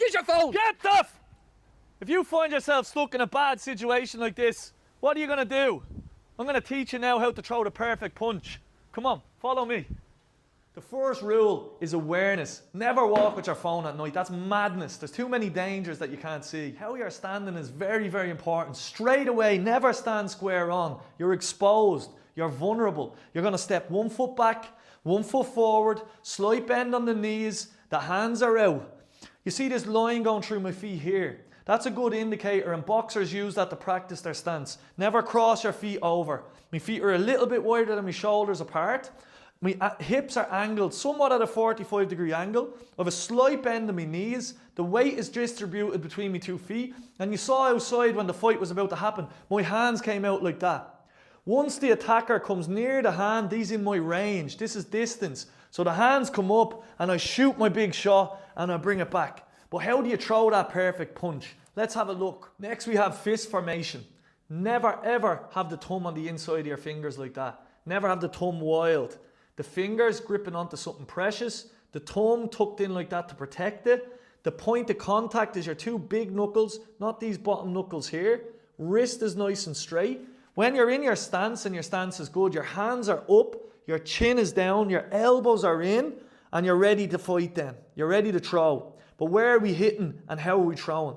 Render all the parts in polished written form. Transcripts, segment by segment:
is your phone? Get the If you find yourself stuck in a bad situation like this, what are you going to do? I'm going to teach you now how to throw the perfect punch. Come on, follow me. The first rule is awareness. Never walk with your phone at night. That's madness. There's too many dangers that you can't see. How you're standing is very, very important. Straight away, never stand square on. You're exposed. You're vulnerable. You're going to step 1 foot back, 1 foot forward, slight bend on the knees. The hands are out. You see this line going through my feet here? That's a good indicator, and boxers use that to practice their stance. Never cross your feet over. My feet are a little bit wider than my shoulders apart. My hips are angled somewhat at a 45-degree angle. I have a slight bend in my knees. The weight is distributed between my 2 feet. And you saw outside when the fight was about to happen, my hands came out like that. Once the attacker comes near the hand, he's in my range. This is distance. So the hands come up and I shoot my big shot and I bring it back. But how do you throw that perfect punch? Let's have a look. Next we have fist formation. Never ever have the thumb on the inside of your fingers like that. Never have the thumb wild. The fingers gripping onto something precious. The thumb tucked in like that to protect it. The point of contact is your 2 big knuckles, not these bottom knuckles here. Wrist is nice and straight. When you're in your stance and your stance is good, your hands are up, your chin is down, your elbows are in, and you're ready to fight then. You're ready to throw. But where are we hitting and how are we throwing?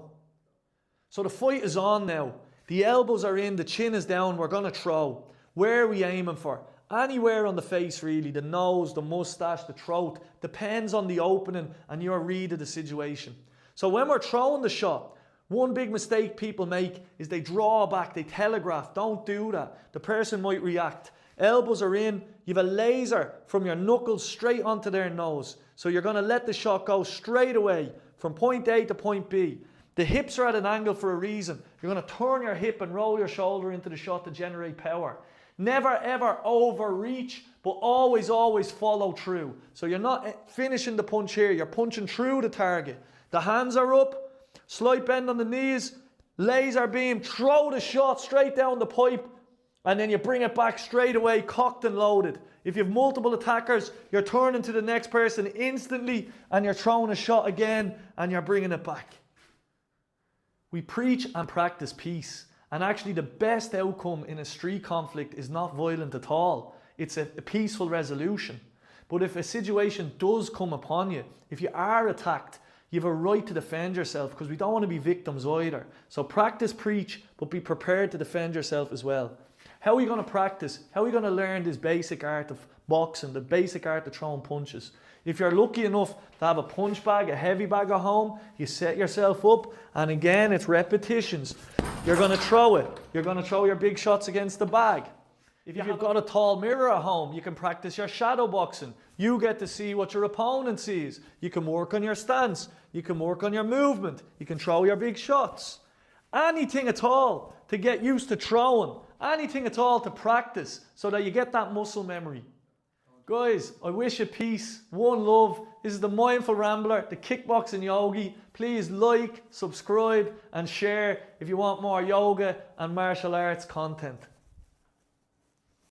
So the fight is on now. The elbows are in, the chin is down, we're going to throw. Where are we aiming for? Anywhere on the face really, the nose, the mustache, the throat, depends on the opening and your read of the situation. So when we're throwing the shot, one big mistake people make is they draw back, they telegraph. Don't do that. The person might react. Elbows are in, you have a laser from your knuckles straight onto their nose. So you're going to let the shot go straight away from point A to point B. The hips are at an angle for a reason. You're going to turn your hip and roll your shoulder into the shot to generate power. Never ever overreach, but always, always follow through. So you're not finishing the punch here, you're punching through the target. The hands are up, slight bend on the knees, laser beam, throw the shot straight down the pipe, and then you bring it back straight away, cocked and loaded. If you have multiple attackers, you're turning to the next person instantly, and you're throwing a shot again, and you're bringing it back. We preach and practice peace. And actually the best outcome in a street conflict is not violent at all. It's a peaceful resolution. But if a situation does come upon you, if you are attacked, you have a right to defend yourself because we don't want to be victims either. So practice, preach, but be prepared to defend yourself as well. How are we going to practice? How are we going to learn this basic art of boxing, the basic art of throwing punches? If you're lucky enough to have a punch bag, a heavy bag at home, you set yourself up, and again, it's repetitions. You're going to throw it. You're going to throw your big shots against the bag. If you've got a tall mirror at home, you can practice your shadow boxing. You get to see what your opponent sees. You can work on your stance. You can work on your movement. You can throw your big shots. Anything at all to get used to throwing. Anything at all to practice so that you get that muscle memory. Guys, I wish you peace, one love. This is the Mindful Rambler, the Kickboxing Yogi. Please like, subscribe and share if you want more yoga and martial arts content.